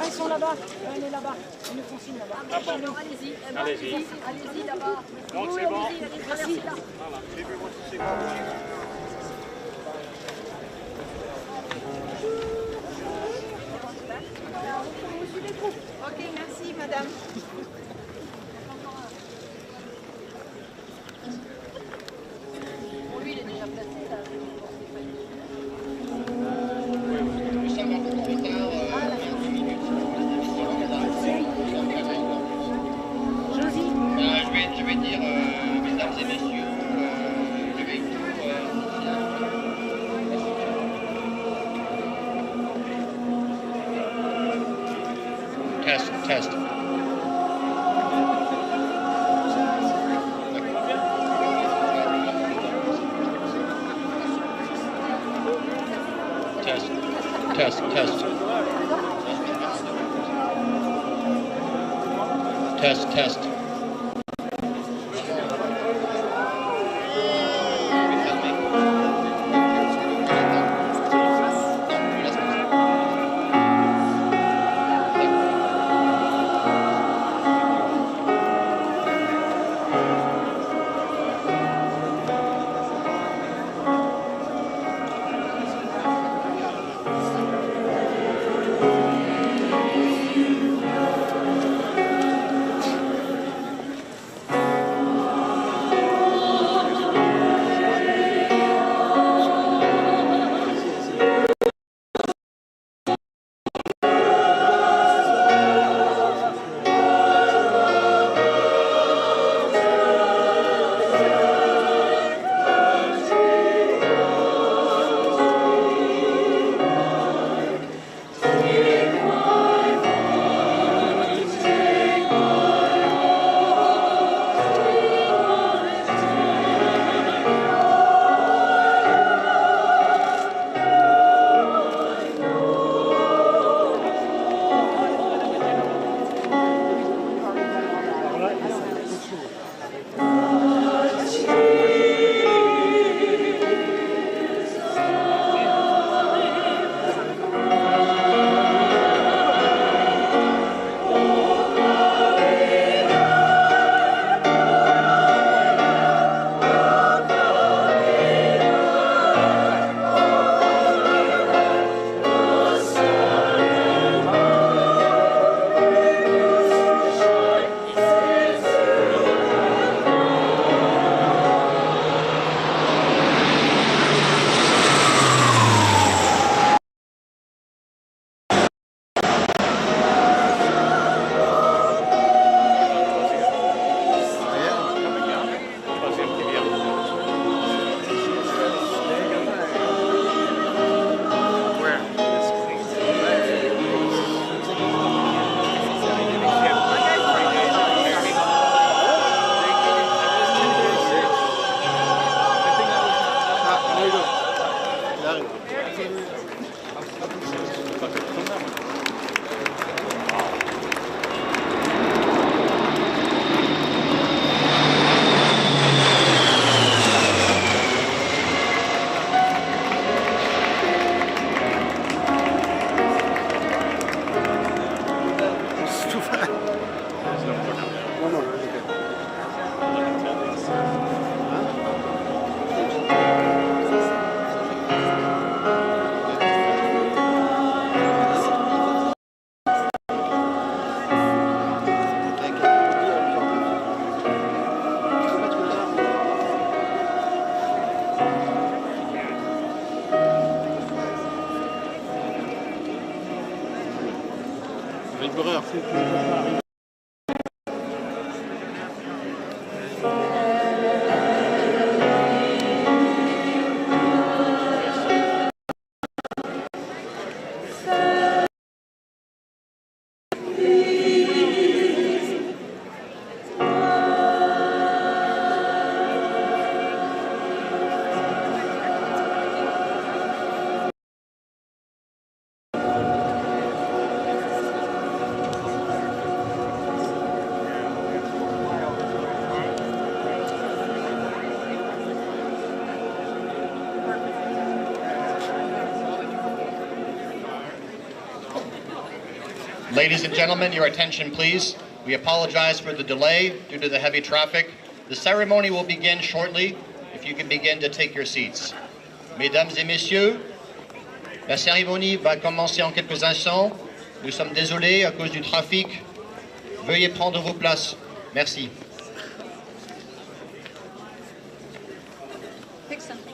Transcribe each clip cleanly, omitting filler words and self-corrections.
Ah, ils sont là-bas. Elle est là-bas. Ils nous font signe là-bas. Ah bon, alors allez-y. Allez-y là-bas. Donc c'est bon. Merci. Ok, merci madame. Bon, lui, il est déjà placé là. Nous sommes un peu en retard, 10 minutes. Je vais dire, mesdames et messieurs, levez-vous. Test, test. Test, test, test. Test, test. Ladies and gentlemen, your attention please. We apologize for the delay due to the heavy traffic. The ceremony will begin shortly. If you can begin to take your seats. Mesdames et messieurs, la cérémonie va commencer en quelques instants. Nous sommes désolés à cause du trafic. Veuillez prendre vos places. Merci. Pick something.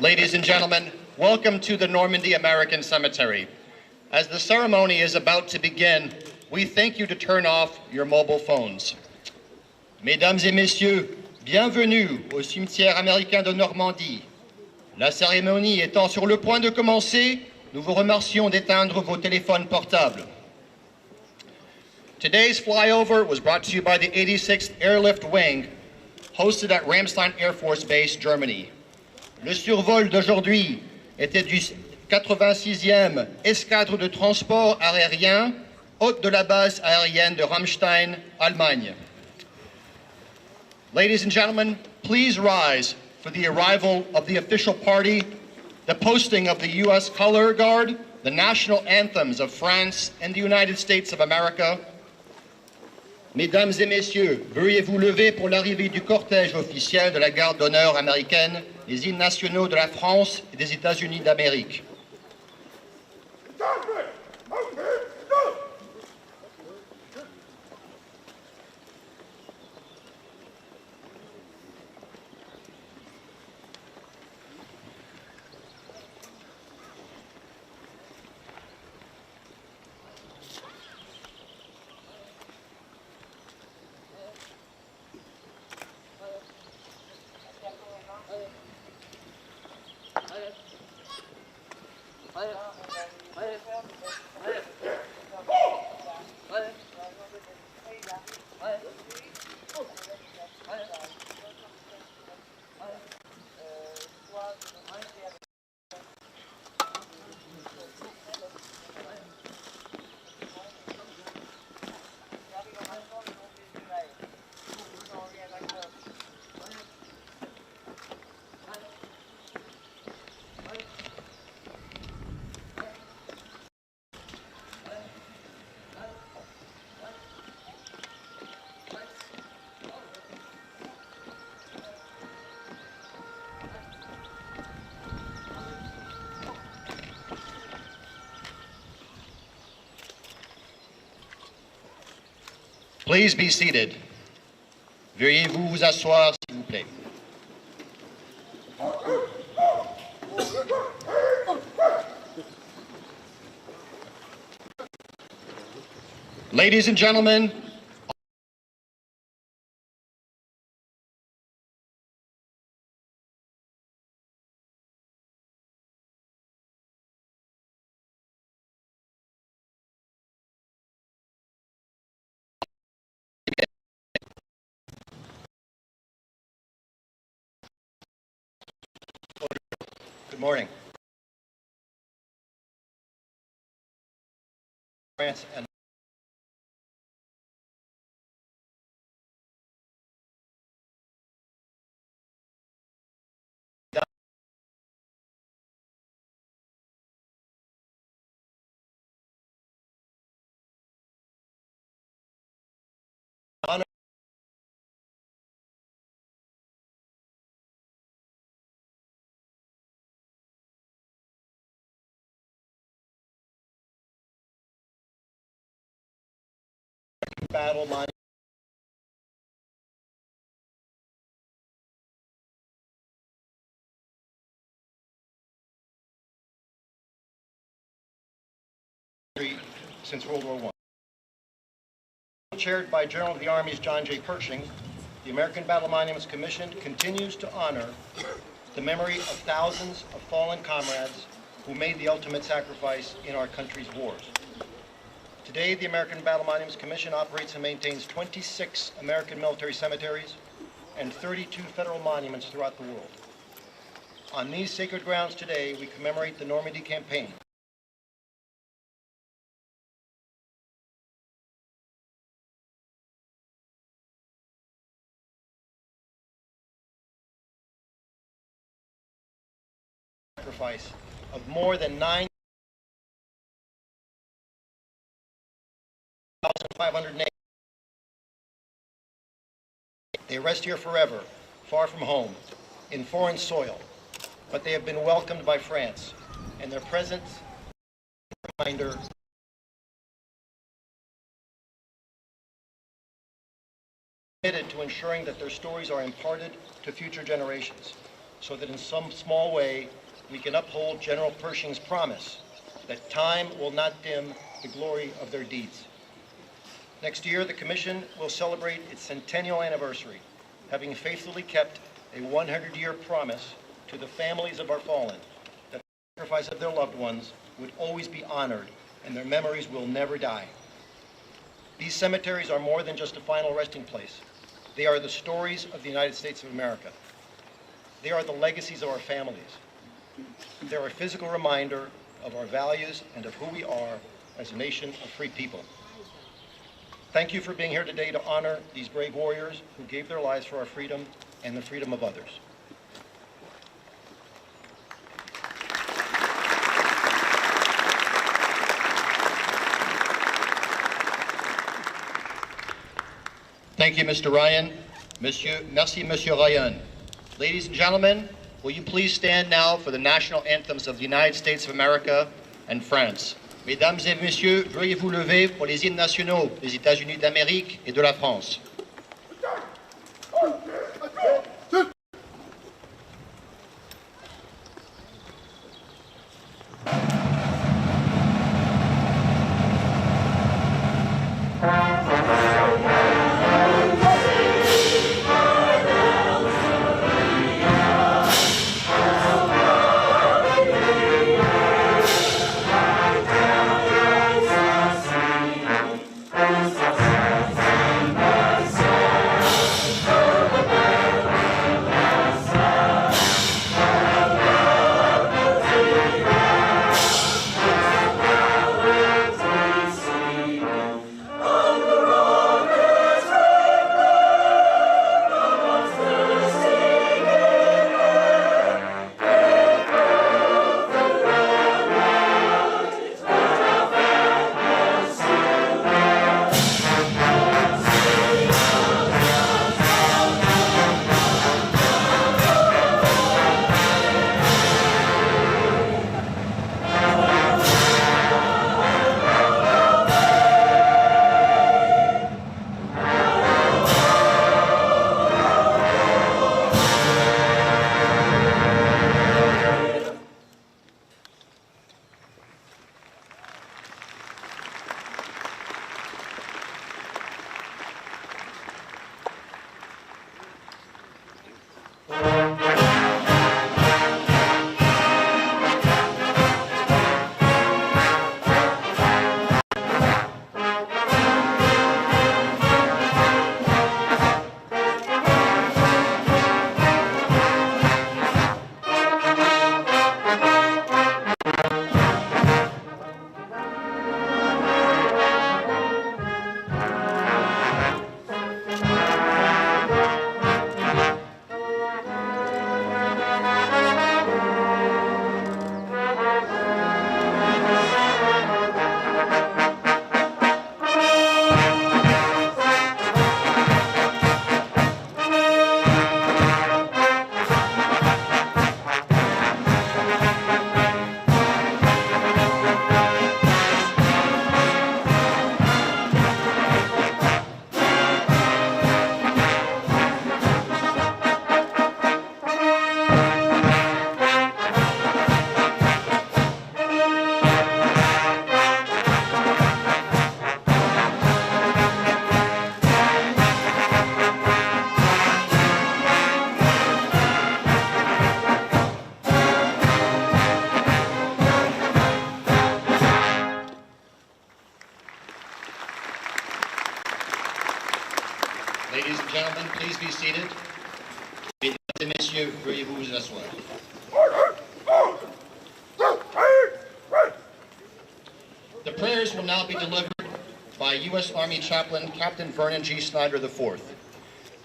Ladies and gentlemen, welcome to the Normandy American Cemetery. As the ceremony is about to begin, we thank you to turn off your mobile phones. Mesdames et messieurs, bienvenue au cimetière américain de Normandie. La cérémonie étant sur le point de commencer, nous vous remercions d'éteindre vos téléphones portables. Today's flyover was brought to you by the 86th Airlift Wing, hosted at Ramsey Air Force Base, Germany. Le survol d'aujourd'hui était du 86e Escadre de transport aérien, hôte de la base aérienne de Ramstein, Allemagne. Ladies and gentlemen, please rise for the arrival of the official party, the posting of the U.S. Color Guard, the national anthems of France and the United States of America. Mesdames et messieurs, veuillez vous lever pour l'arrivée du cortège officiel de la garde d'honneur américaine, les hymnes nationaux de la France et des États-Unis d'Amérique. Please be seated. Veuillez-vous vous asseoir, s'il vous plaît. Ladies and gentlemen, good morning. France and battle line. since World War I. Chaired by General of the Army's John J. Pershing, the American Battle Monuments Commission continues to honor the memory of thousands of fallen comrades who made the ultimate sacrifice in our country's wars. Today, the American Battle Monuments Commission operates and maintains 26 American military cemeteries and 32 federal monuments throughout the world. On these sacred grounds today, we commemorate the Normandy campaign. Sacrifice of more than 9,500 nations. They rest here forever, far from home, in foreign soil, but they have been welcomed by France, and their presence is a reminder committed to ensuring that their stories are imparted to future generations, so that in some small way we can uphold General Pershing's promise that time will not dim the glory of their deeds. Next year, the Commission will celebrate its centennial anniversary, having faithfully kept a 100-year promise to the families of our fallen that the sacrifice of their loved ones would always be honored and their memories will never die. These cemeteries are more than just a final resting place. They are the stories of the United States of America. They are the legacies of our families. They're a physical reminder of our values and of who we are as a nation of free people. Thank you for being here today to honor these brave warriors who gave their lives for our freedom and the freedom of others. Thank you, Mr. Ryan. Merci, Monsieur Ryan. Ladies and gentlemen, will you please stand now for the national anthems of the United States of America and France. Mesdames et messieurs, veuillez vous lever pour les hymnes nationaux des États-Unis d'Amérique et de la France. et messieurs, veuillez vous asseoir. The prayers will now be delivered by U.S. Army Chaplain Captain Vernon G. Snyder IV.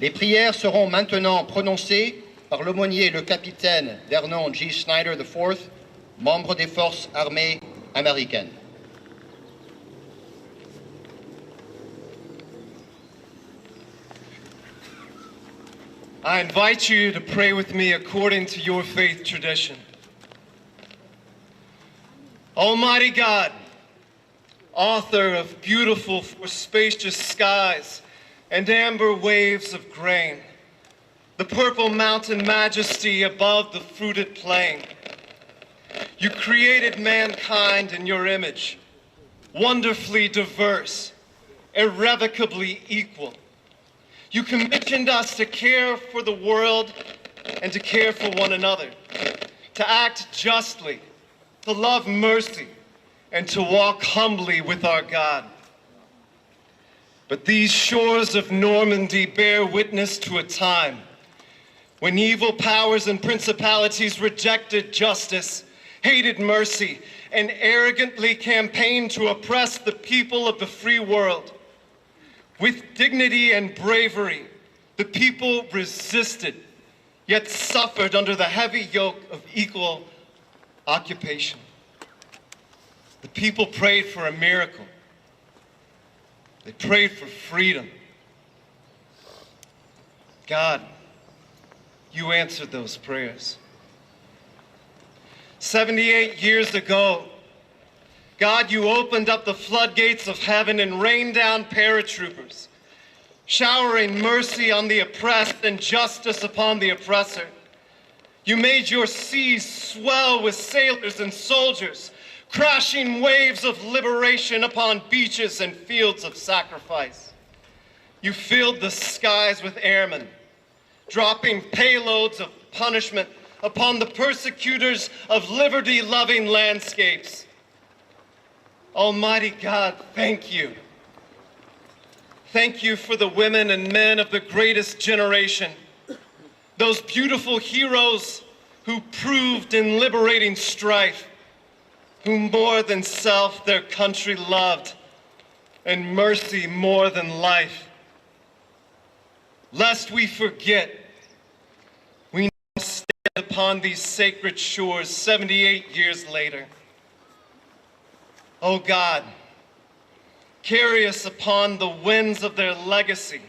Les prières seront maintenant prononcées par l'aumônier le capitaine Vernon G. Snyder IV, membre des forces armées américaines. I invite you to pray with me according to your faith tradition. Almighty God, author of beautiful for spacious skies and amber waves of grain, the purple mountain majesty above the fruited plain. You created mankind in your image, wonderfully diverse, irrevocably equal. You commissioned us to care for the world and to care for one another, to act justly, to love mercy, and to walk humbly with our God. But these shores of Normandy bear witness to a time when evil powers and principalities rejected justice, hated mercy, and arrogantly campaigned to oppress the people of the free world. With dignity and bravery, the people resisted, yet suffered under the heavy yoke of equal occupation. The people prayed for a miracle. They prayed for freedom. God, you answered those prayers. 78 years ago, God, you opened up the floodgates of heaven and rained down paratroopers, showering mercy on the oppressed and justice upon the oppressor. You made your seas swell with sailors and soldiers, crashing waves of liberation upon beaches and fields of sacrifice. You filled the skies with airmen, dropping payloads of punishment upon the persecutors of liberty-loving landscapes. Almighty God, thank you. Thank you for the women and men of the greatest generation, those beautiful heroes who proved in liberating strife, who more than self their country loved, and mercy more than life. Lest we forget, we now stand upon these sacred shores 78 years later. Oh God, carry us upon the winds of their legacy.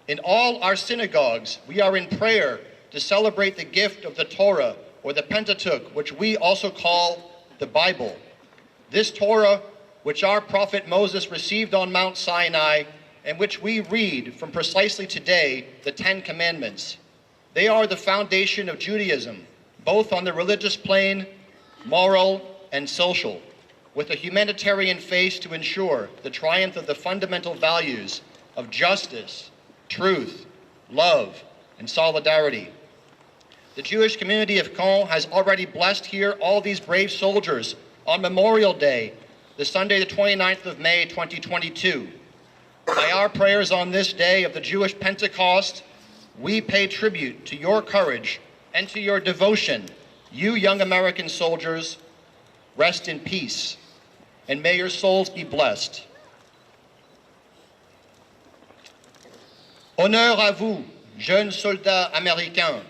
In all our synagogues, we are in prayer to celebrate the gift of the Torah, or the Pentateuch, which we also call the Bible. This Torah, which our prophet Moses received on Mount Sinai, and which we read from precisely today, the Ten Commandments. They are the foundation of Judaism, both on the religious plane, moral, and social, with a humanitarian face to ensure the triumph of the fundamental values of justice, truth, love, and solidarity. The Jewish community of Caen has already blessed here all these brave soldiers on Memorial Day, the Sunday, the 29th of May, 2022. By our prayers on this day of the Jewish Pentecost, we pay tribute to your courage and to your devotion. You young American soldiers, rest in peace, and may your souls be blessed. Honneur à vous, jeunes soldats américains,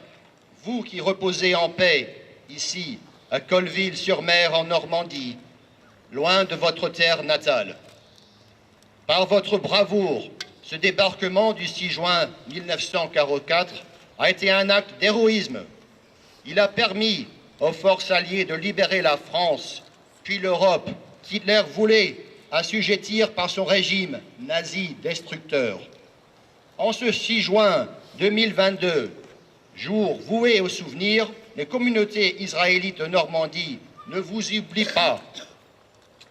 vous qui reposez en paix ici, à Colleville-sur-Mer en Normandie, loin de votre terre natale. Par votre bravoure, ce débarquement du 6 juin 1944 a été un acte d'héroïsme. Il a permis aux forces alliées de libérer la France, puis l'Europe, qu'Hitler voulait assujettir par son régime nazi destructeur. En ce 6 juin 2022, jour voué au souvenir, les communautés israélites de Normandie ne vous oublient pas.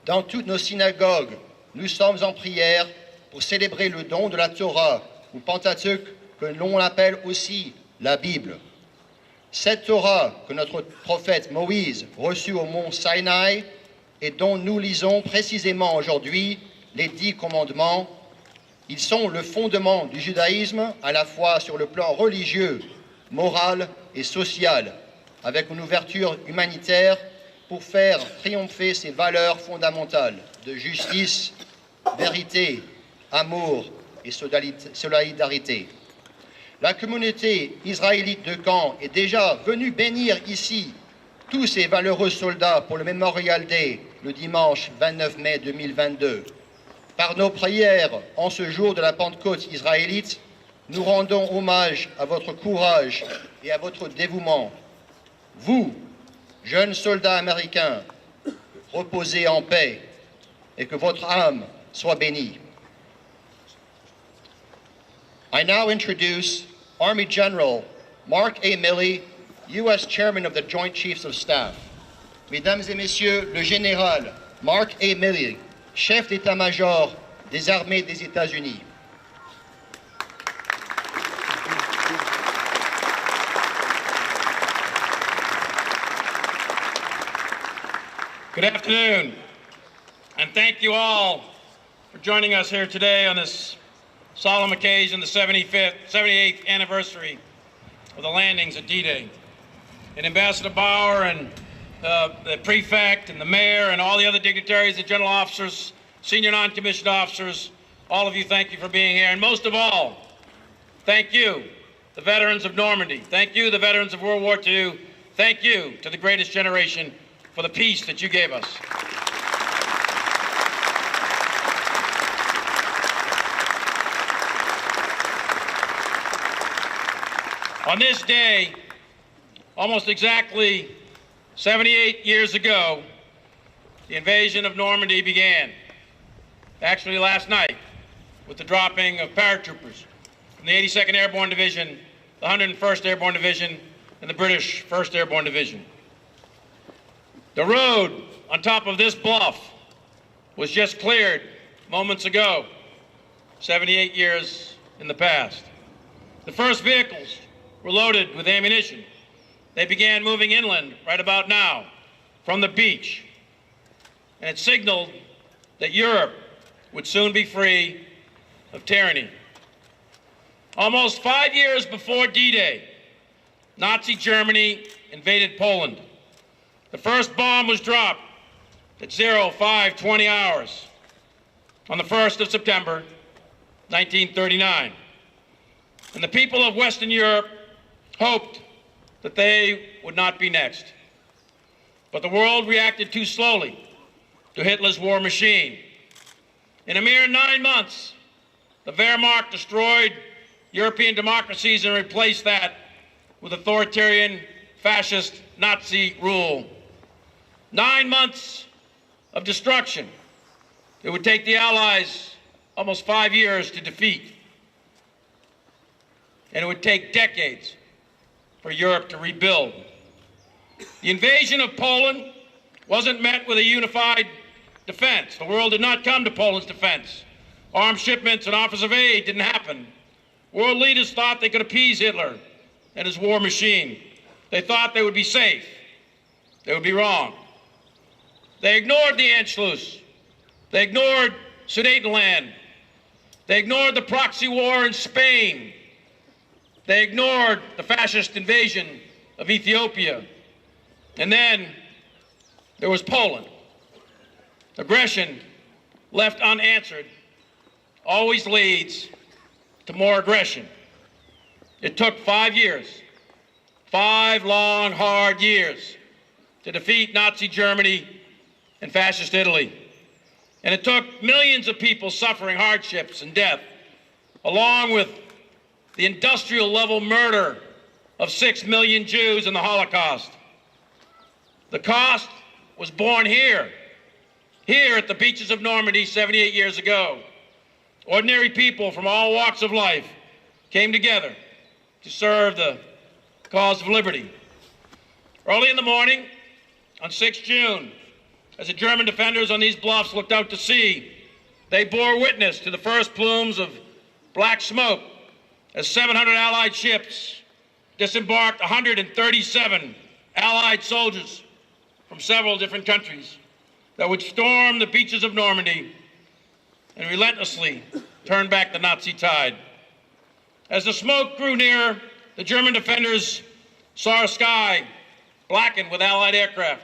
Dans toutes nos synagogues, nous sommes en prière pour célébrer le don de la Torah, ou Pentateuque, que l'on appelle aussi la Bible. Cette Torah que notre prophète Moïse reçut au mont Sinaï et dont nous lisons précisément aujourd'hui les 10 commandements, ils sont le fondement du judaïsme à la fois sur le plan religieux, moral et social, avec une ouverture humanitaire pour faire triompher ces valeurs fondamentales de justice, vérité, amour et solidarité. La communauté israélite de Caen est déjà venue bénir ici tous ces valeureux soldats pour le Memorial Day le dimanche 29 mai 2022. Par nos prières en ce jour de la Pentecôte israélite, nous rendons hommage à votre courage et à votre dévouement. Vous, jeunes soldats américains, reposez en paix et que votre âme soit bénie. I now introduce Army General Mark A. Milley, U.S. Chairman of the Joint Chiefs of Staff. Mesdames et Messieurs, le général Mark A. Milley, chef d'état-major des armées des États-Unis. Good afternoon, and thank you all for joining us here today on this solemn occasion, the 78th anniversary of the landings at D-Day. And Ambassador Bauer and the prefect and the mayor and all the other dignitaries, the general officers, senior non-commissioned officers, all of you, thank you for being here. And most of all, thank you, the veterans of Normandy. Thank you, the veterans of World War II. Thank you to the greatest generation for the peace that you gave us. On this day, almost exactly 78 years ago, the invasion of Normandy began. Actually last night, with the dropping of paratroopers from the 82nd Airborne Division, the 101st Airborne Division, and the British 1st Airborne Division. The road on top of this bluff was just cleared moments ago, 78 years in the past. The first vehicles were loaded with ammunition. They began moving inland right about now from the beach. And it signaled that Europe would soon be free of tyranny. Almost 5 years before D-Day, Nazi Germany invaded Poland. The first bomb was dropped at 05:20 hours on the 1st of September, 1939. And the people of Western Europe hoped that they would not be next. But the world reacted too slowly to Hitler's war machine. In a mere 9 months, the Wehrmacht destroyed European democracies and replaced that with authoritarian, fascist, Nazi rule. 9 months of destruction. It would take the Allies almost 5 years to defeat. And it would take decades for Europe to rebuild. The invasion of Poland wasn't met with a unified defense. The world did not come to Poland's defense. Armed shipments and offers of aid didn't happen. World leaders thought they could appease Hitler and his war machine. they thought they would be safe. They would be wrong. They ignored the Anschluss. They ignored Sudetenland. They ignored the proxy war in Spain. They ignored the fascist invasion of Ethiopia. And then there was Poland. Aggression left unanswered always leads to more aggression. It took 5 years, 5 long, hard years, to defeat Nazi Germany and fascist Italy. And it took millions of people suffering hardships and death, along with the industrial level murder of 6 million Jews in the Holocaust. The cost was borne here at the beaches of Normandy 78 years ago. Ordinary people from all walks of life came together to serve the cause of liberty. Early in the morning, on 6 June, as the German defenders on these bluffs looked out to sea, they bore witness to the first plumes of black smoke as 700 Allied ships disembarked 137 Allied soldiers from several different countries that would storm the beaches of Normandy and relentlessly turn back the Nazi tide. As the smoke grew nearer, the German defenders saw a sky blackened with Allied aircraft.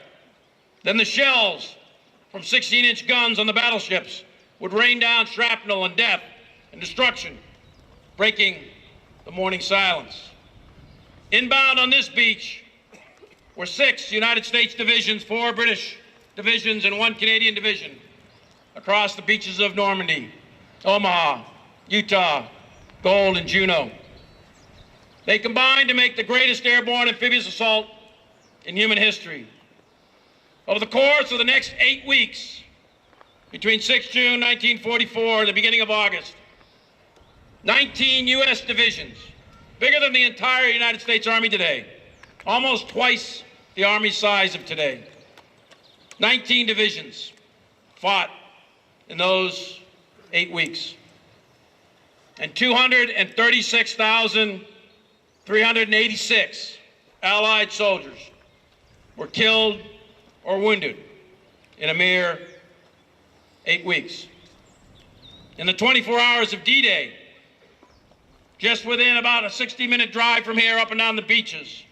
Then the shells from 16-inch guns on the battleships would rain down shrapnel and death and destruction, breaking the morning silence. Inbound on this beach were 6 United States divisions, 4 British divisions, and 1 Canadian division across the beaches of Normandy, Omaha, Utah, Gold, and Juneau. They combined to make the greatest airborne amphibious assault in human history. Over the course of the next 8 weeks, between 6 June 1944 and the beginning of August, 19 U.S. divisions, bigger than the entire United States Army today, almost twice the Army size of today, 19 divisions fought in those 8 weeks. And 236,386 Allied soldiers were killed or wounded in a mere 8 weeks. In the 24 hours of D-Day, just within about a 60-minute drive from here up and down the beaches,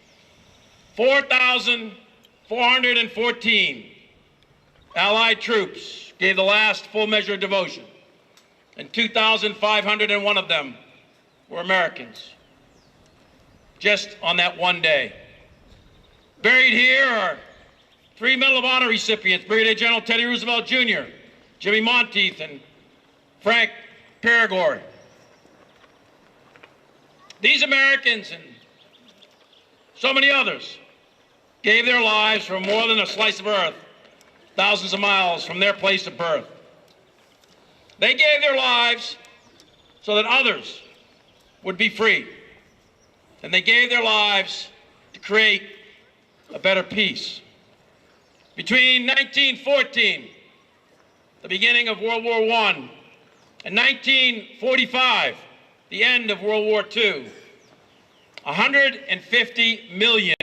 4,414 Allied troops gave the last full measure of devotion, and 2,501 of them were Americans, just on that one day. Buried here are 3 Medal of Honor recipients, Brigadier General Teddy Roosevelt Jr., Jimmy Monteith, and Frank Perigord. These Americans and so many others gave their lives for more than a slice of earth, thousands of miles from their place of birth. They gave their lives so that others would be free. And they gave their lives to create a better peace. Between 1914, the beginning of World War I, and 1945, the end of World War II, 150 million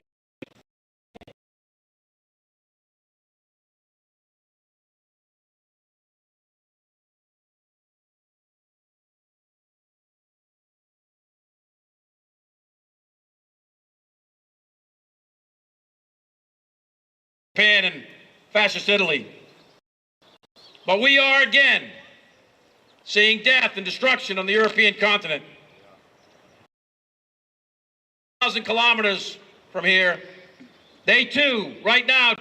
Japan and fascist Italy. But we are again seeing death and destruction on the European continent. 1,000 kilometers from here, they too, right now,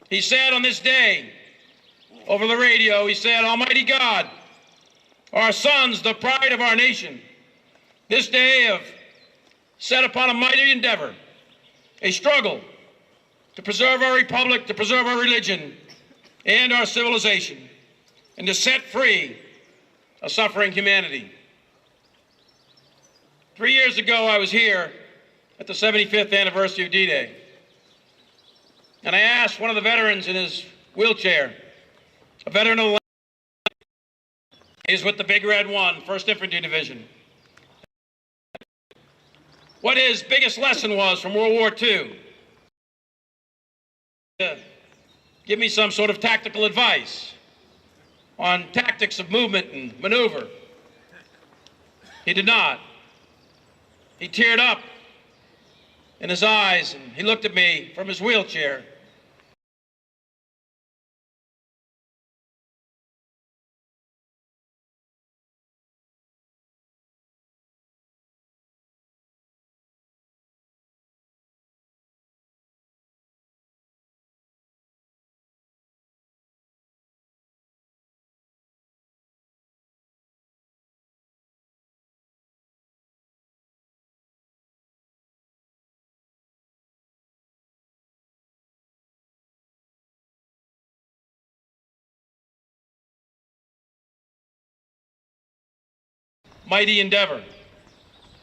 He said on this day, over the radio, he said, Almighty God, our sons, the pride of our nation, this day have set upon a mighty endeavor, a struggle to preserve our republic, to preserve our religion and our civilization, and to set free a suffering humanity. 3 years ago, I was here at the 75th anniversary of D-Day, and I asked one of the veterans in his wheelchair, a veteran of the land, he's with the Big Red 1, 1st Infantry Division, what his biggest lesson was from World War II. Give me some sort of tactical advice on tactics of movement and maneuver. He did not. He teared up in his eyes and he looked at me from his wheelchair. Mighty endeavor.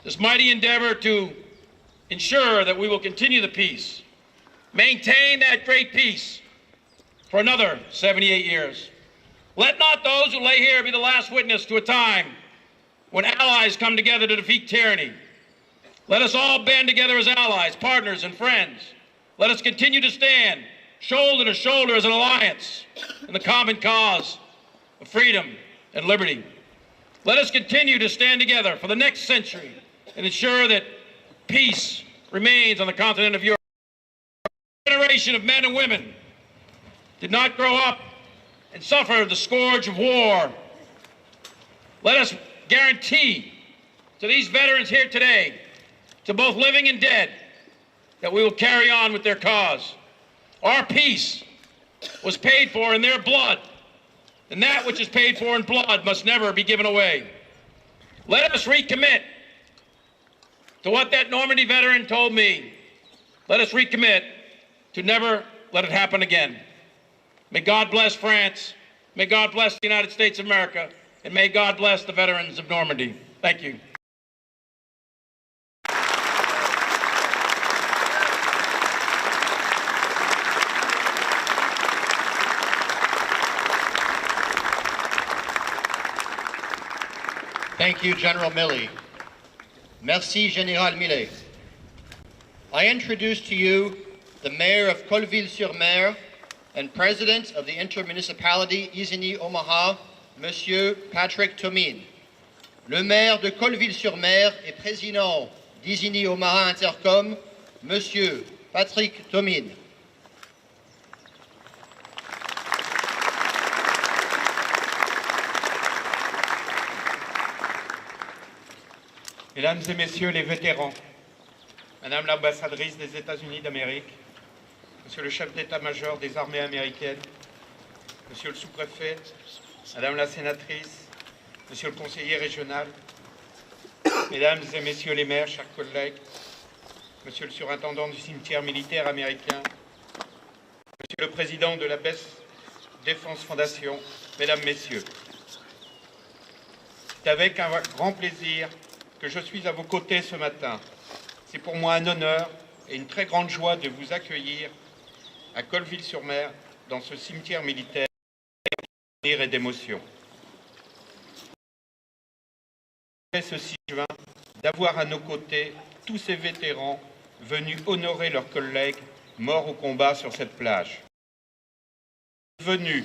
This mighty endeavor to ensure that we will continue the peace, maintain that great peace for another 78 years. Let not those who lay here be the last witness to a time when allies come together to defeat tyranny. Let us all band together as allies, partners, and friends. Let us continue to stand shoulder to shoulder as an alliance in the common cause of freedom and liberty. Let us continue to stand together for the next century and ensure that peace remains on the continent of Europe. A generation of men and women did not grow up and suffer the scourge of war. Let us guarantee to these veterans here today, to both living and dead, that we will carry on with their cause. Our peace was paid for in their blood, and that which is paid for in blood must never be given away. Let us recommit to what that Normandy veteran told me. Let us recommit to never let it happen again. May God bless France, may God bless the United States of America, and may God bless the veterans of Normandy. Thank you. Thank you, General Milley. Merci, Général Millet. I introduce to you the Mayor of Colville-sur-Mer and President of the Intermunicipality Isigny-Omaha, Monsieur Patrick Thomine. Le maire de Colville-sur-Mer et président d'Isigny-Omaha Intercom, Monsieur Patrick Thomine. Mesdames et Messieurs les vétérans, Madame l'ambassadrice des États-Unis d'Amérique, Monsieur le chef d'état-major des armées américaines, Monsieur le sous-préfet, Madame la sénatrice, Monsieur le conseiller régional, Mesdames et Messieurs les maires, chers collègues, Monsieur le surintendant du cimetière militaire américain, Monsieur le président de la Best Defense Foundation, Mesdames, Messieurs, c'est avec un grand plaisir que je suis à vos côtés ce matin. C'est pour moi un honneur et une très grande joie de vous accueillir à Colville-sur-Mer, dans ce cimetière militaire et d'émotion. Ce 6 juin, d'avoir à nos côtés tous ces vétérans venus honorer leurs collègues morts au combat sur cette plage. Venus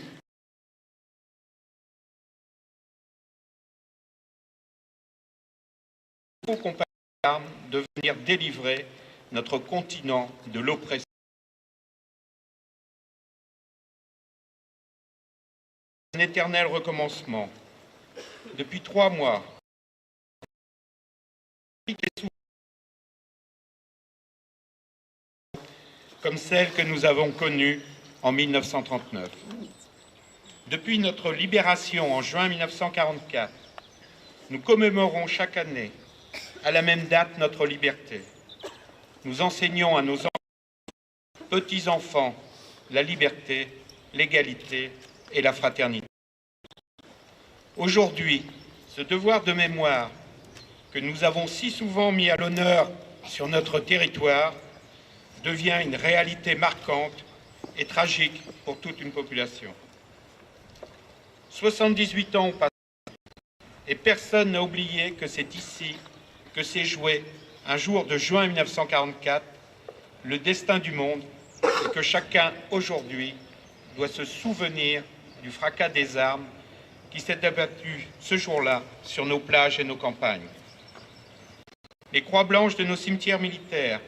aux compagnies d'armes de venir délivrer notre continent de l'oppression. Un éternel recommencement. Depuis 3 mois, comme celle que nous avons connue en 1939. Depuis notre libération en juin 1944, nous commémorons chaque année, à la même date, notre liberté. Nous enseignons à nos petits-enfants la liberté, l'égalité et la fraternité. Aujourd'hui, ce devoir de mémoire que nous avons si souvent mis à l'honneur sur notre territoire devient une réalité marquante et tragique pour toute une population. 78 ans ont passé et personne n'a oublié que c'est ici que s'est joué, un jour de juin 1944, le destin du monde et que chacun aujourd'hui doit se souvenir du fracas des armes qui s'est abattu ce jour-là sur nos plages et nos campagnes. Les croix blanches de nos cimetières militaires,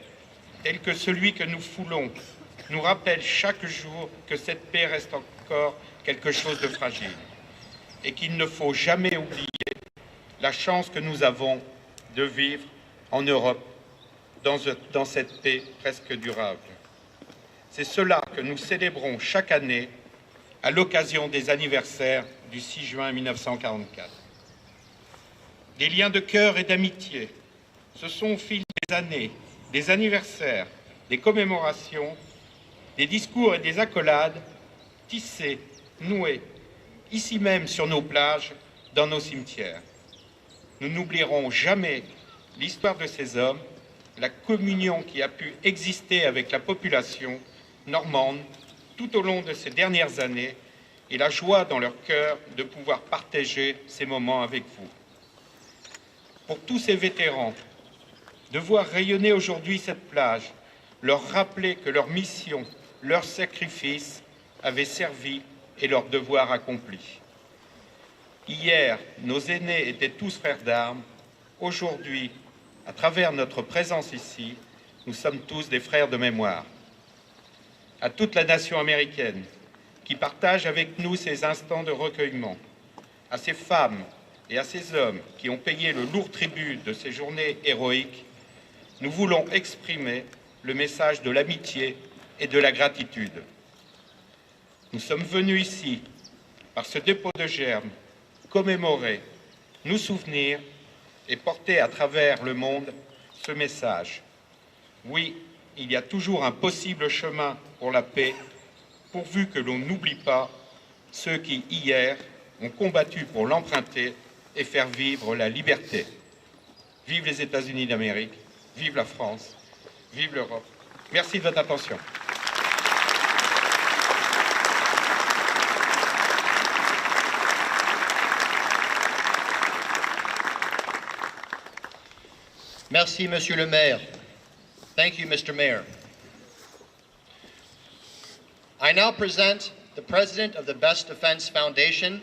tels que celui que nous foulons, nous rappellent chaque jour que cette paix reste encore quelque chose de fragile et qu'il ne faut jamais oublier la chance que nous avons de vivre en Europe dans cette paix presque durable. C'est cela que nous célébrons chaque année à l'occasion des anniversaires du 6 juin 1944. Des liens de cœur et d'amitié se sont au fil des années, des anniversaires, des commémorations, des discours et des accolades tissés, noués, ici même sur nos plages, dans nos cimetières. Nous n'oublierons jamais l'histoire de ces hommes, la communion qui a pu exister avec la population normande tout au long de ces dernières années et la joie dans leur cœur de pouvoir partager ces moments avec vous. Pour tous ces vétérans, de voir rayonner aujourd'hui cette plage, leur rappeler que leur mission, leur sacrifice avaient servi et leur devoir accompli. Hier, nos aînés étaient tous frères d'armes. Aujourd'hui, à travers notre présence ici, nous sommes tous des frères de mémoire. À toute la nation américaine qui partage avec nous ces instants de recueillement, à ces femmes et à ces hommes qui ont payé le lourd tribut de ces journées héroïques, nous voulons exprimer le message de l'amitié et de la gratitude. Nous sommes venus ici, par ce dépôt de germes, commémorer, nous souvenir et porter à travers le monde ce message. Oui, il y a toujours un possible chemin pour la paix, pourvu que l'on n'oublie pas ceux qui, hier, ont combattu pour l'emprunter et faire vivre la liberté. Vive les États-Unis d'Amérique, vive la France, vive l'Europe. Merci de votre attention. Merci, Monsieur le Maire. Thank you, Mr. Mayor. I now present the President of the Best Defense Foundation.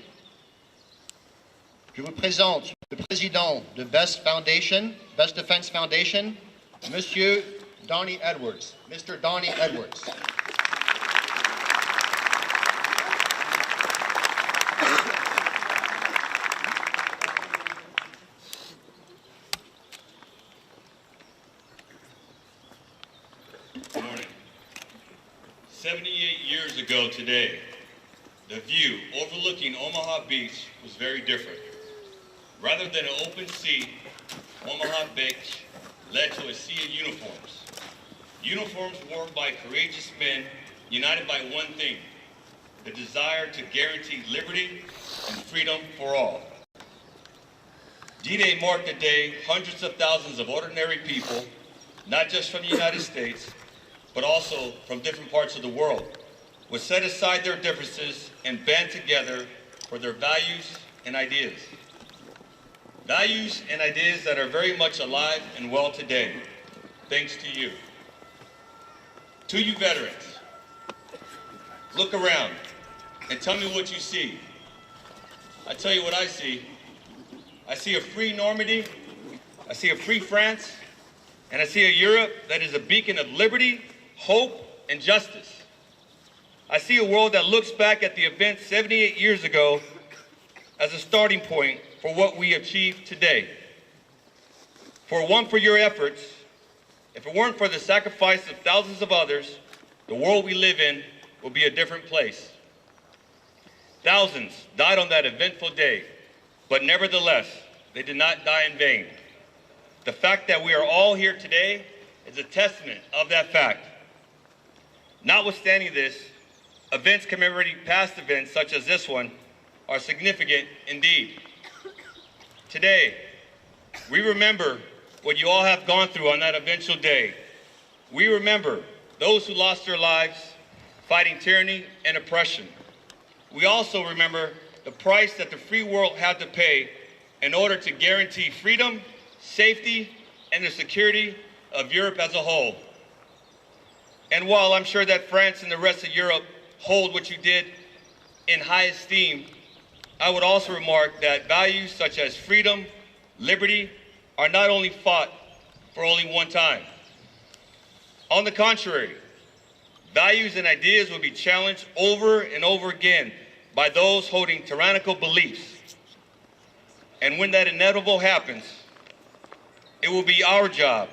Je vous présente le Président de Best Defense Foundation, Monsieur Donnie Edwards. Mr. Donnie Edwards. Good morning. 78 years ago today, the view overlooking Omaha Beach was very different. Rather than an open sea, Omaha Beach led to a sea of uniforms. Uniforms worn by courageous men united by one thing, the desire to guarantee liberty and freedom for all. D-Day marked a day hundreds of thousands of ordinary people, not just from the United States, but also from different parts of the world, would set aside their differences and band together for their values and ideas. Values and ideas that are very much alive and well today, thanks to you. To you veterans, look around and tell me what you see. I tell you what I see. I see a free Normandy, I see a free France, and I see a Europe that is a beacon of liberty, hope, and justice. I see a world that looks back at the events 78 years ago as a starting point for what we achieved today. For it weren't for your efforts, if it weren't for the sacrifice of thousands of others, the world we live in will be a different place. Thousands died on that eventful day, but nevertheless, they did not die in vain. The fact that we are all here today is a testament of that fact. Notwithstanding this, events commemorating past events such as this one are significant indeed. Today, we remember what you all have gone through on that eventual day. We remember those who lost their lives fighting tyranny and oppression. We also remember the price that the free world had to pay in order to guarantee freedom, safety, and the security of Europe as a whole. And while I'm sure that France and the rest of Europe hold what you did in high esteem, I would also remark that values such as freedom, liberty, are not only fought for only one time. On the contrary, values and ideas will be challenged over and over again by those holding tyrannical beliefs. And when that inevitable happens, it will be our job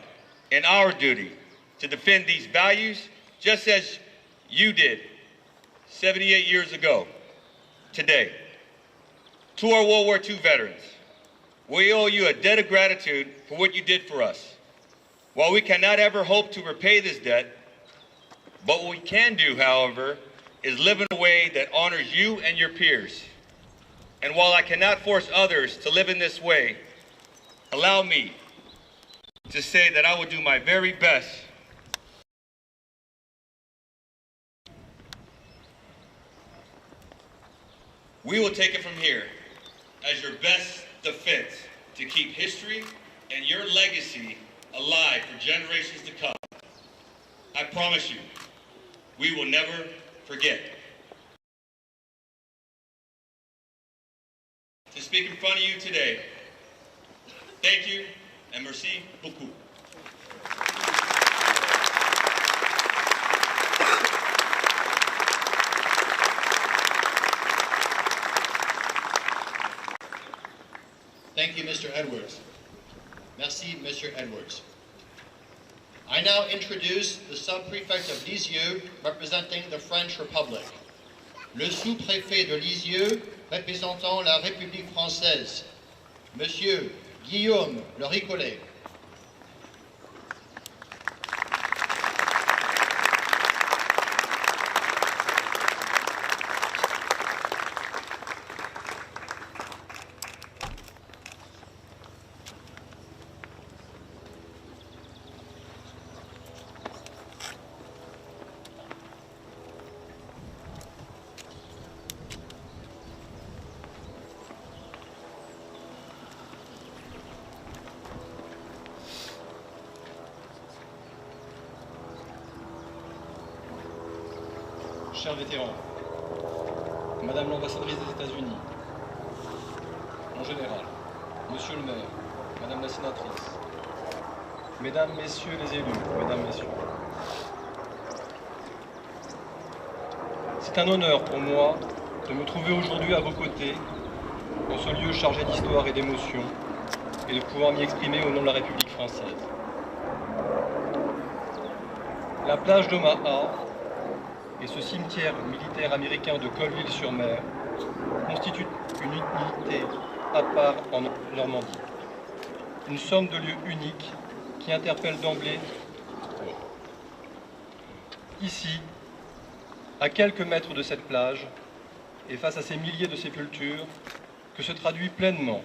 and our duty to defend these values just as you did 78 years ago today. To our World War II veterans, we owe you a debt of gratitude for what you did for us. While we cannot ever hope to repay this debt, but what we can do, however, is live in a way that honors you and your peers. And while I cannot force others to live in this way, allow me to say that I will do my very best We will take it from here as your best defense to keep history and your legacy alive for generations to come. I promise you, we will never forget. To speak in front of you today, thank you and merci beaucoup. Thank you, Mr. Edwards. Merci, Mr. Edwards. I now introduce the sub-prefect of Lisieux, representing the French Republic. Le sous-préfet de Lisieux, représentant la République française, Monsieur Guillaume Le Ricollet. Chers vétérans, Madame l'ambassadrice des États-Unis, mon général, Monsieur le maire, Madame la sénatrice, Mesdames, Messieurs les élus, Mesdames, Messieurs. C'est un honneur pour moi de me trouver aujourd'hui à vos côtés, dans ce lieu chargé d'histoire et d'émotion, et de pouvoir m'y exprimer au nom de la République française. La plage d'Omaha et ce cimetière militaire américain de Colville-sur-Mer constituent une unité à part en Normandie. Une somme de lieux uniques qui interpelle d'emblée. Ici, à quelques mètres de cette plage, et face à ces milliers de sépultures, que se traduit pleinement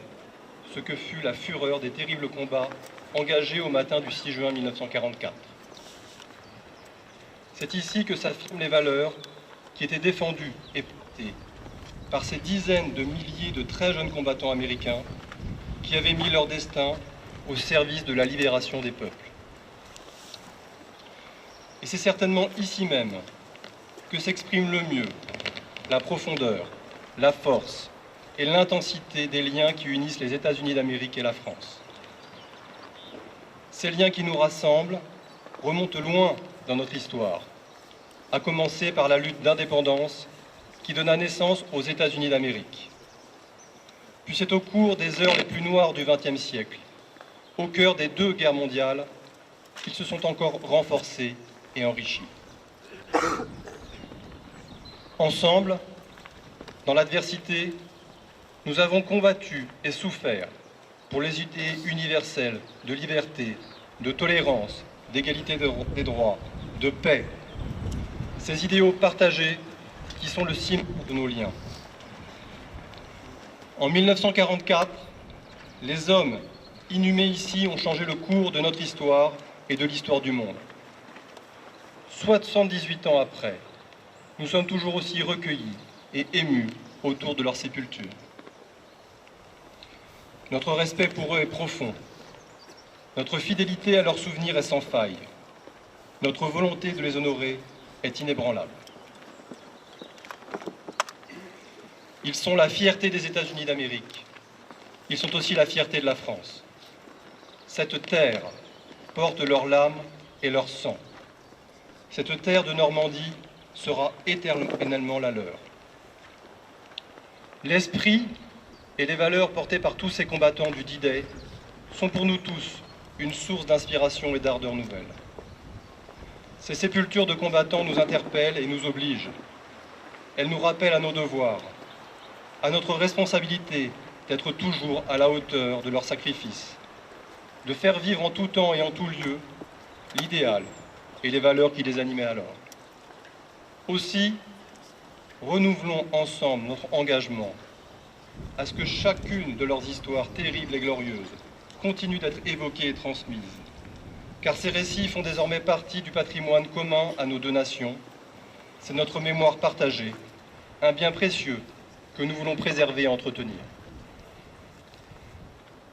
ce que fut la fureur des terribles combats engagés au matin du 6 juin 1944. C'est ici que s'affirment les valeurs qui étaient défendues et portées par ces dizaines de milliers de très jeunes combattants américains qui avaient mis leur destin au service de la libération des peuples. Et c'est certainement ici même que s'exprime le mieux la profondeur, la force et l'intensité des liens qui unissent les États-Unis d'Amérique et la France. Ces liens qui nous rassemblent remontent loin dans notre histoire, à commencer par la lutte d'indépendance qui donna naissance aux États-Unis d'Amérique. Puis c'est au cours des heures les plus noires du XXe siècle, au cœur des deux guerres mondiales, qu'ils se sont encore renforcés et enrichis. Ensemble, dans l'adversité, nous avons combattu et souffert pour les idées universelles de liberté, de tolérance, d'égalité des droits, de paix. Ces idéaux partagés qui sont le ciment de nos liens. En 1944, les hommes inhumés ici ont changé le cours de notre histoire et de l'histoire du monde. 78 ans après, nous sommes toujours aussi recueillis et émus autour de leur sépulture. Notre respect pour eux est profond. Notre fidélité à leurs souvenirs est sans faille. Notre volonté de les honorer est inébranlable. Ils sont la fierté des États-Unis d'Amérique. Ils sont aussi la fierté de la France. Cette terre porte leur lame et leur sang. Cette terre de Normandie sera éternellement la leur. L'esprit et les valeurs portées par tous ces combattants du D-Day sont pour nous tous une source d'inspiration et d'ardeur nouvelle. Ces sépultures de combattants nous interpellent et nous obligent. Elles nous rappellent à nos devoirs, à notre responsabilité d'être toujours à la hauteur de leur sacrifice, de faire vivre en tout temps et en tout lieu l'idéal et les valeurs qui les animaient alors. Aussi, renouvelons ensemble notre engagement à ce que chacune de leurs histoires terribles et glorieuses continue d'être évoquée et transmise, car ces récits font désormais partie du patrimoine commun à nos deux nations. C'est notre mémoire partagée, un bien précieux que nous voulons préserver et entretenir.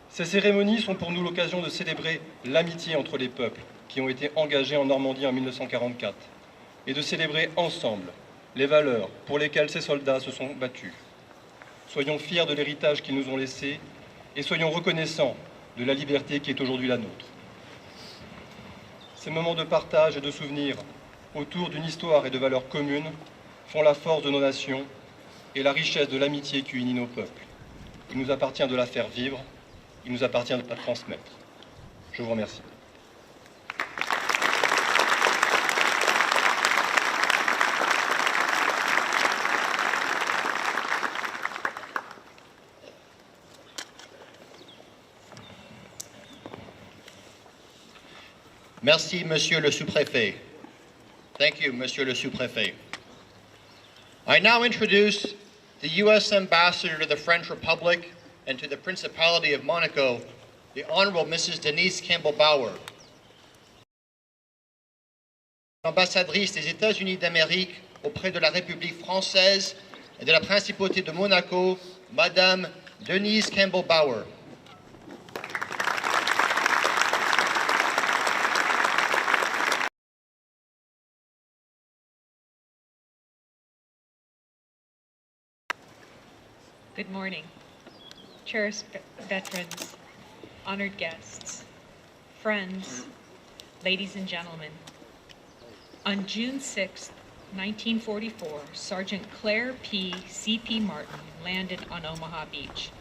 Ces cérémonies sont pour nous l'occasion de célébrer l'amitié entre les peuples qui ont été engagés en Normandie en 1944 et de célébrer ensemble les valeurs pour lesquelles ces soldats se sont battus. Soyons fiers de l'héritage qu'ils nous ont laissé et soyons reconnaissants de la liberté qui est aujourd'hui la nôtre. Ces moments de partage et de souvenirs autour d'une histoire et de valeurs communes font la force de nos nations et la richesse de l'amitié qui unit nos peuples. Il nous appartient de la faire vivre, il nous appartient de la transmettre. Je vous remercie. Merci, Monsieur le Sous-Préfet. Thank you, Monsieur le Sous-Préfet. I now introduce the U.S. Ambassador to the French Republic and to the Principality of Monaco, the Honorable Mrs. Denise Campbell-Bower. Ambassadrice des États-Unis d'Amérique auprès de la République française et de la Principauté de Monaco, Madame Denise Campbell-Bower. Good morning, cherished veterans, honored guests, friends, ladies and gentlemen. On June 6, 1944, Sergeant Claire P. C.P. Martin landed on Omaha Beach.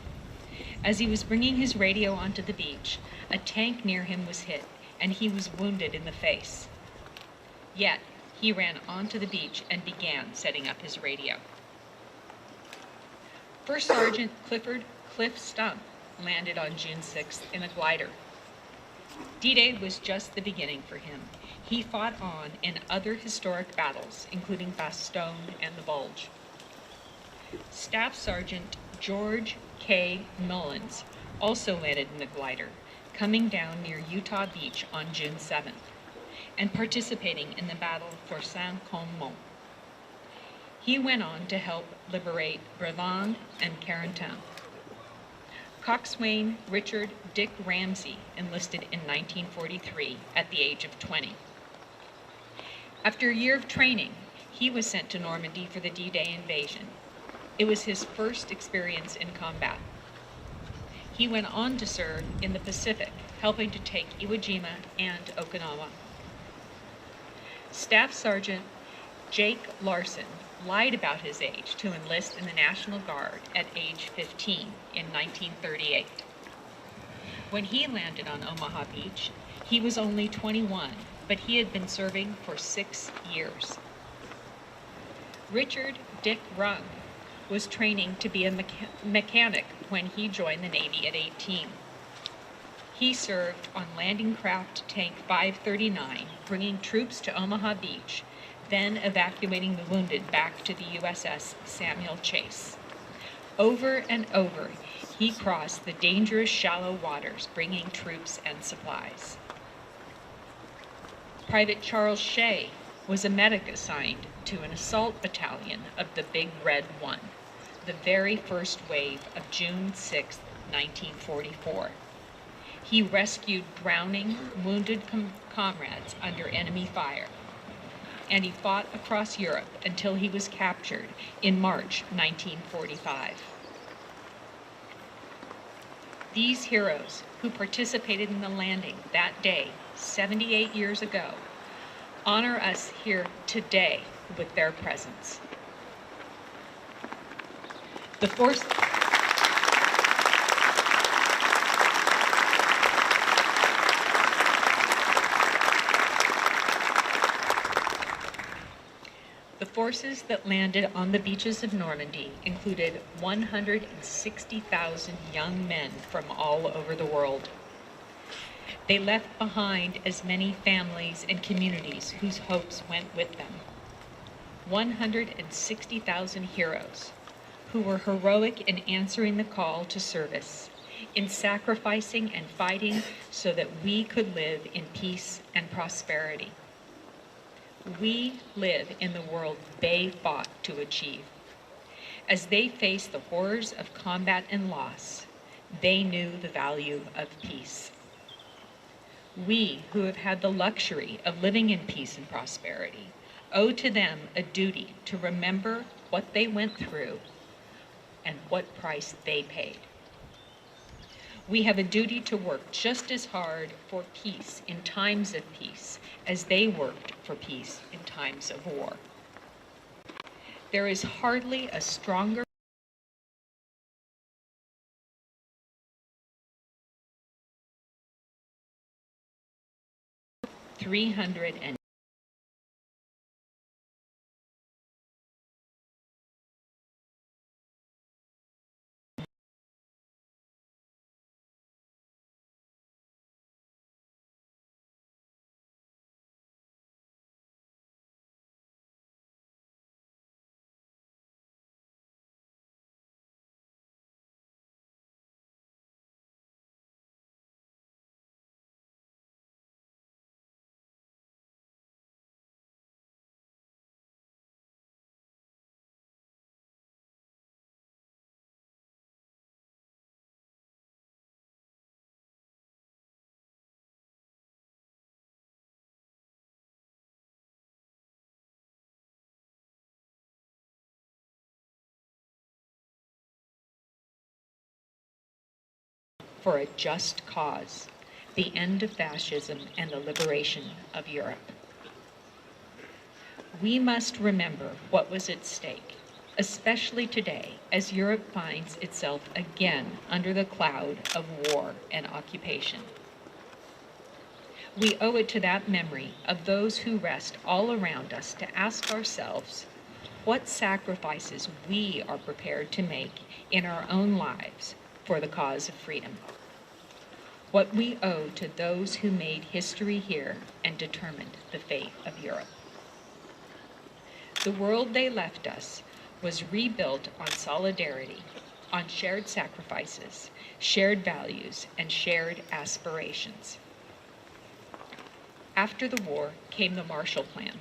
As he was bringing his radio onto the beach, a tank near him was hit, and he was wounded in the face. Yet, he ran onto the beach and began setting up his radio. First Sergeant Clifford Cliff Stump landed on June 6th in a glider. D-Day was just the beginning for him. He fought on in other historic battles, including Bastogne and the Bulge. Staff Sergeant George K. Mullins also landed in a glider, coming down near Utah Beach on June 7th, and participating in the battle for Saint-Common. He went on to help liberate Brevard and Carentan. Coxswain Richard Dick Ramsey enlisted in 1943 at the age of 20. After a year of training, he was sent to Normandy for the D-Day invasion. It was his first experience in combat. He went on to serve in the Pacific, helping to take Iwo Jima and Okinawa. Staff Sergeant Jake Larson lied about his age to enlist in the National Guard at age 15 in 1938. When he landed on Omaha Beach, he was only 21, but he had been serving for 6 years. Richard Dick Rung was training to be a mechanic when he joined the Navy at 18. He served on Landing Craft Tank 539, bringing troops to Omaha Beach, then evacuating the wounded back to the USS Samuel Chase. Over and over, he crossed the dangerous shallow waters, bringing troops and supplies. Private Charles Shea was a medic assigned to an assault battalion of the Big Red One, the very first wave of June 6, 1944. He rescued drowning, wounded comrades under enemy fire, and he fought across Europe until he was captured in March 1945. These heroes who participated in the landing that day, 78 years ago, honor us here today with their presence. The forces that landed on the beaches of Normandy included 160,000 young men from all over the world. They left behind as many families and communities whose hopes went with them. 160,000 heroes who were heroic in answering the call to service, in sacrificing and fighting so that we could live in peace and prosperity. We live in the world they fought to achieve. As they faced the horrors of combat and loss, they knew the value of peace. We, who have had the luxury of living in peace and prosperity, owe to them a duty to remember what they went through and what price they paid. We have a duty to work just as hard for peace in times of peace as they worked for peace in times of war. There is hardly a stronger for a just cause, the end of fascism and the liberation of Europe. We must remember what was at stake, especially today as Europe finds itself again under the cloud of war and occupation. We owe it to that memory of those who rest all around us to ask ourselves what sacrifices we are prepared to make in our own lives for the cause of freedom. What we owe to those who made history here and determined the fate of Europe. The world they left us was rebuilt on solidarity, on shared sacrifices, shared values, and shared aspirations. After the war came the Marshall Plan,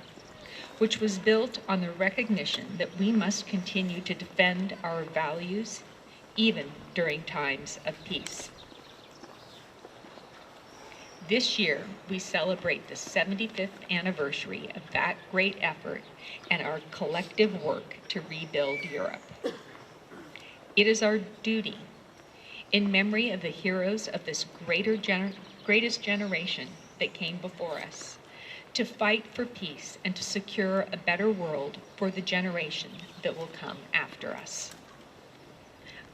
which was built on the recognition that we must continue to defend our values even during times of peace. This year, we celebrate the 75th anniversary of that great effort and our collective work to rebuild Europe. It is our duty, in memory of the heroes of this greatest generation that came before us, to fight for peace and to secure a better world for the generation that will come after us.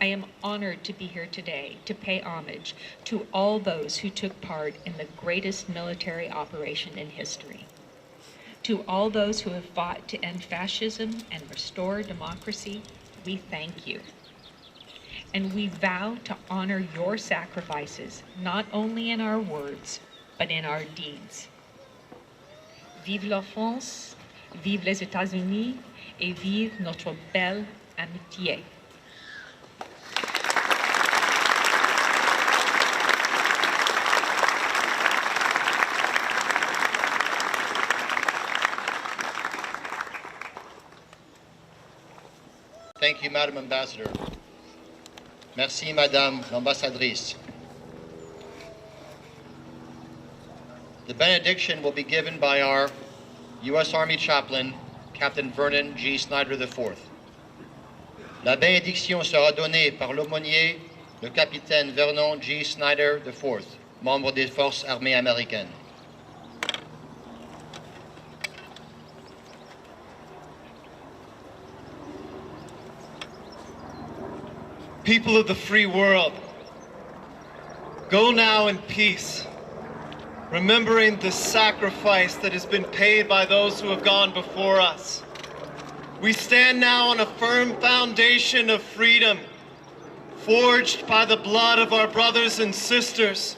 I am honored to be here today to pay homage to all those who took part in the greatest military operation in history, To all those who have fought to end fascism and restore democracy, we thank you. And we vow to honor your sacrifices, not only in our words, but in our deeds. Vive la France, vive les États-Unis, et vive notre belle amitié. Thank you, Madam Ambassador. Merci, Madame l'Ambassadrice. The benediction will be given by our U.S. Army Chaplain, Captain Vernon G. Snyder IV. La bénédiction sera donnée par l'aumônier, le capitaine Vernon G. Snyder IV, membre des Forces armées américaines. People of the free world, go now in peace, remembering the sacrifice that has been paid by those who have gone before us. We stand now on a firm foundation of freedom, forged by the blood of our brothers and sisters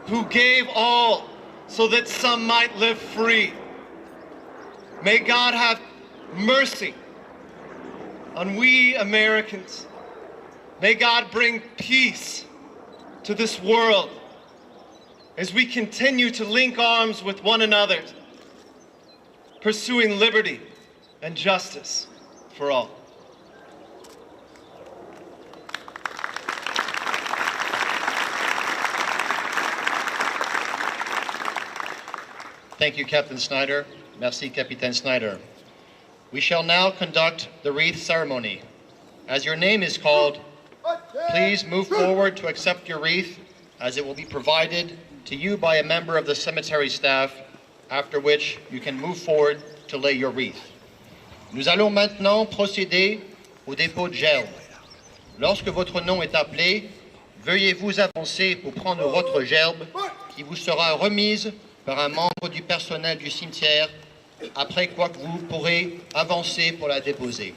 who gave all so that some might live free. May God have mercy on we Americans. May God bring peace to this world as we continue to link arms with one another, pursuing liberty and justice for all. Thank you, Captain Snyder. Merci, Capitaine Snyder. We shall now conduct the wreath ceremony. As your name is called, please move forward to accept your wreath, as it will be provided to you by a member of the cemetery staff, after which you can move forward to lay your wreath. Nous allons maintenant procéder au dépôt de gerbe. Lorsque votre nom est appelé, veuillez vous avancer pour prendre votre gerbe qui vous sera remise par un membre du personnel du cimetière, après quoi que vous pourrez avancer pour la déposer.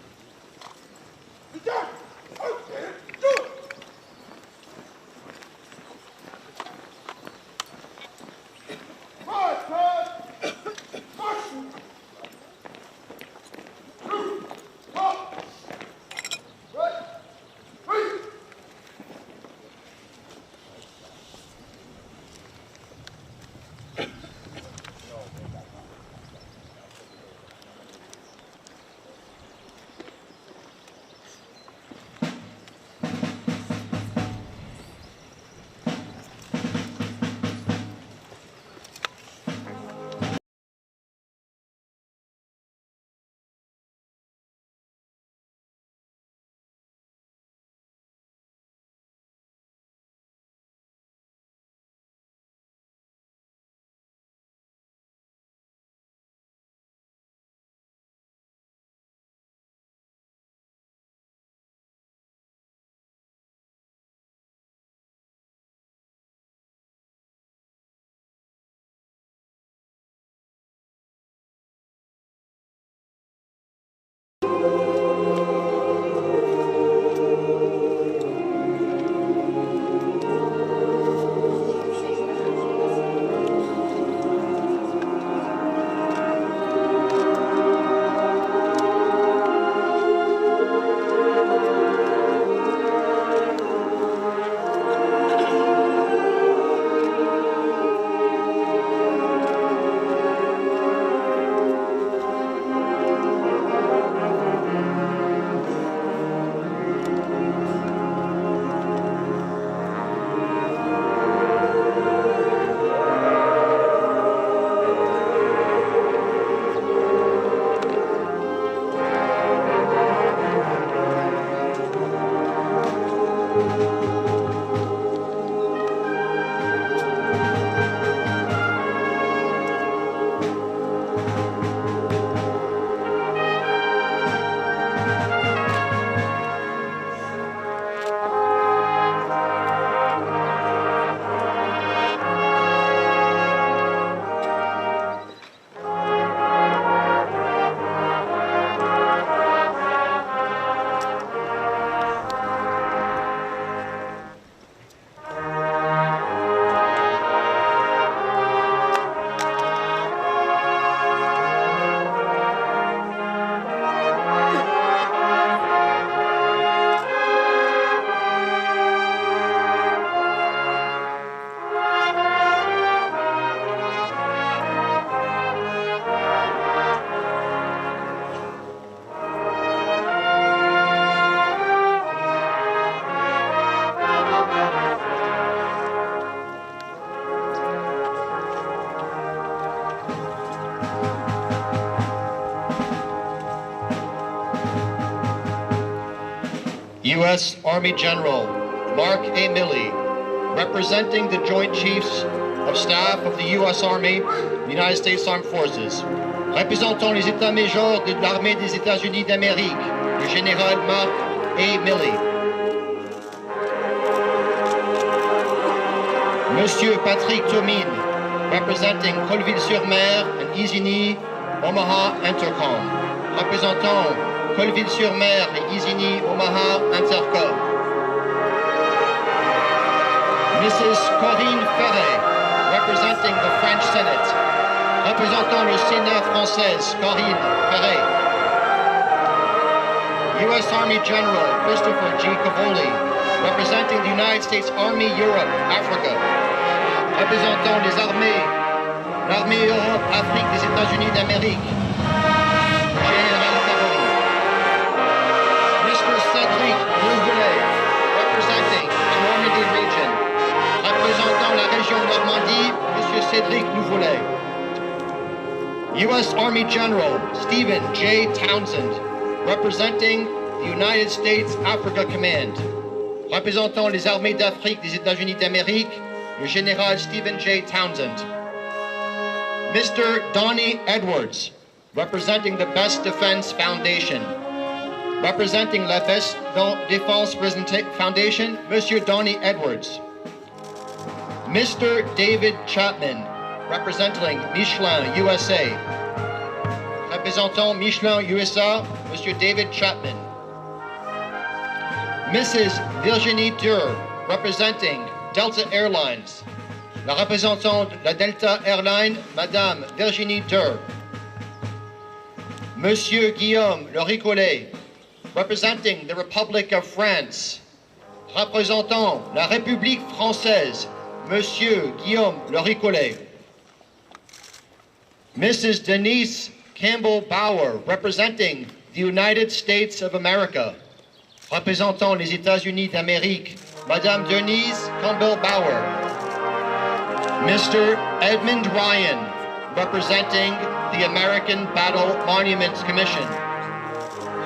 U.S. Army General Mark A. Milley, representing the Joint Chiefs of Staff of the U.S. Army, United States Armed Forces. Représentant les états-majors de l'armée des États-Unis d'Amérique, le général Mark A. Milley. Monsieur Patrick Tomine, representing Colville-sur-Mer and Isigny, Omaha Intercom. Représentant Colville-sur-Mer et Isigny, Omaha Intercom. Mrs. Corinne Ferret, representing the French Senate. Représentant le Sénat française, Corinne Ferret. U.S. Army General Christopher G. Cavoli, representing the United States Army Europe, Africa. Représentant les armées, l'armée Europe, Afrique des États-Unis d'Amérique. Général Cavoli. Mr. Cédric Nouvelet, representing the Normandy region. Représentant la région Normandie, Monsieur Cédric Nouvelet. U.S. Army General Stephen J. Townsend, representing the United States Africa Command. Représentant les armées d'Afrique des États-Unis d'Amérique, le général Stephen J. Townsend. Mr. Donnie Edwards, representing the Best Defense Foundation. Representing la Best Défense Foundation, Monsieur Donnie Edwards. Mr. David Chapman, representing Michelin USA. Représentant Michelin USA, Monsieur David Chapman. Mrs. Virginie Durr, representing Delta Airlines. La représentante de la Delta Airlines, Madame Virginie Durr. Monsieur Guillaume Loricollet, representing the Republic of France. Représentant la République française, Monsieur Guillaume Loricollet. Mrs. Denise Campbell Bauer, representing the United States of America. Représentant les États-Unis d'Amérique, Madame Denise Campbell Bauer. Mr. Edmund Ryan, representing the American Battle Monuments Commission.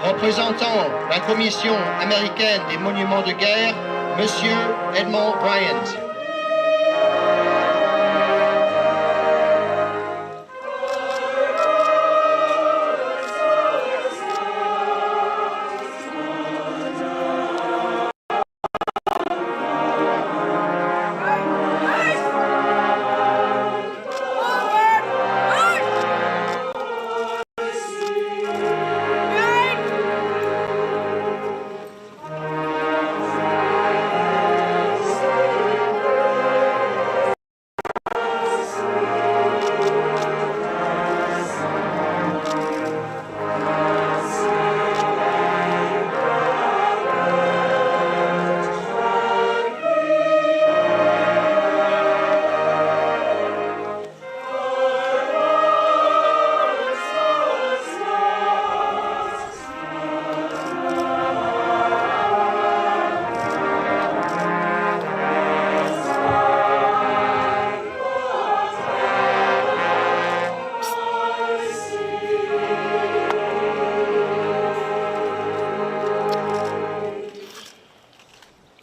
Représentant la Commission américaine des monuments de guerre, Monsieur Edmund Ryan.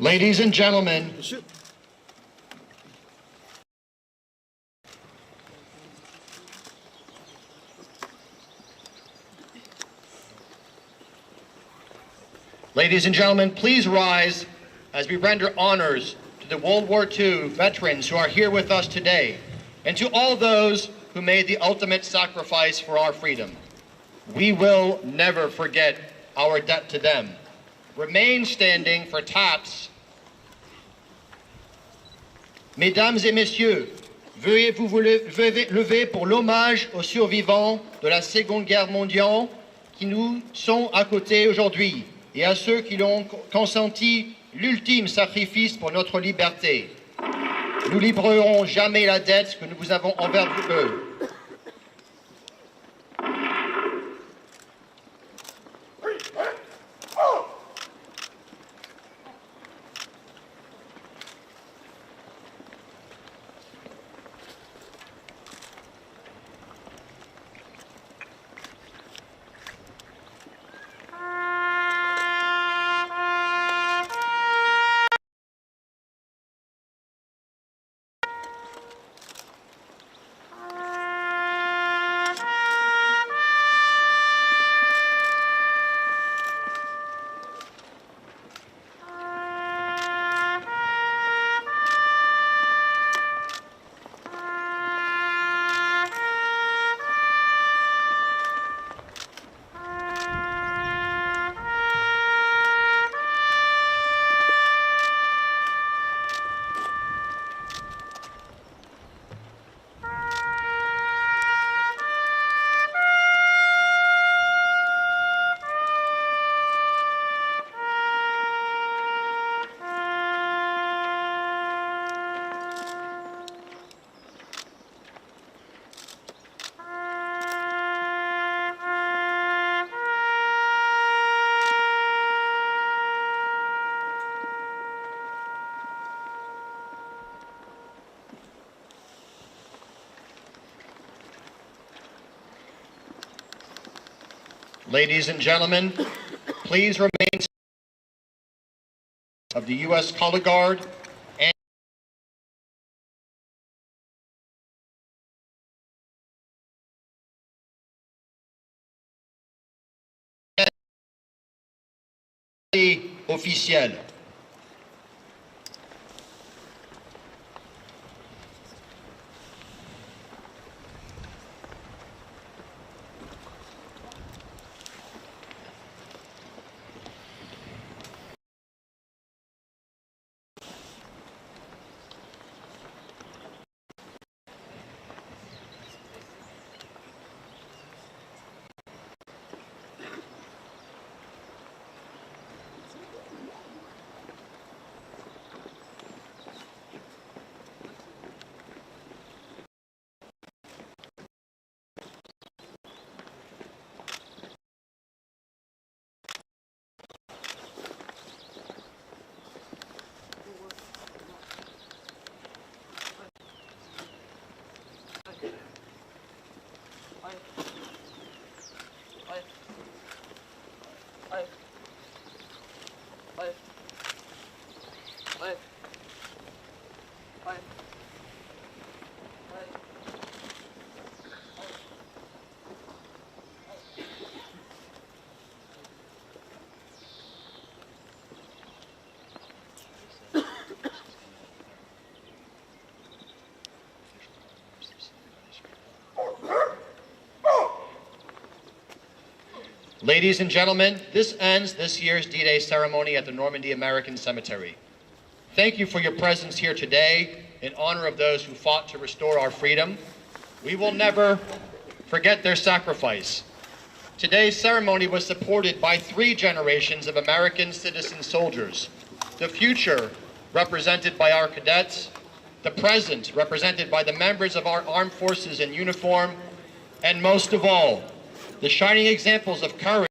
Ladies and gentlemen, please rise as we render honors to the World War II veterans who are here with us today, and to all those who made the ultimate sacrifice for our freedom. We will never forget our debt to them. Remain standing for taps. Mesdames et messieurs, veuillez vous lever pour l'hommage aux survivants de la Seconde Guerre mondiale qui nous sont à côté aujourd'hui et à ceux qui ont consenti l'ultime sacrifice pour notre liberté. Nous livrerons jamais la dette que nous vous avons envers eux. Ladies and gentlemen, please remain of the U.S. Color Guard and officiel. Ladies and gentlemen, this ends this year's D-Day ceremony at the Normandy American Cemetery. Thank you for your presence here today in honor of those who fought to restore our freedom. We will never forget their sacrifice. Today's ceremony was supported by 3 generations of American citizen soldiers. The future, represented by our cadets, the present, represented by the members of our armed forces in uniform, and most of all, the shining examples of courage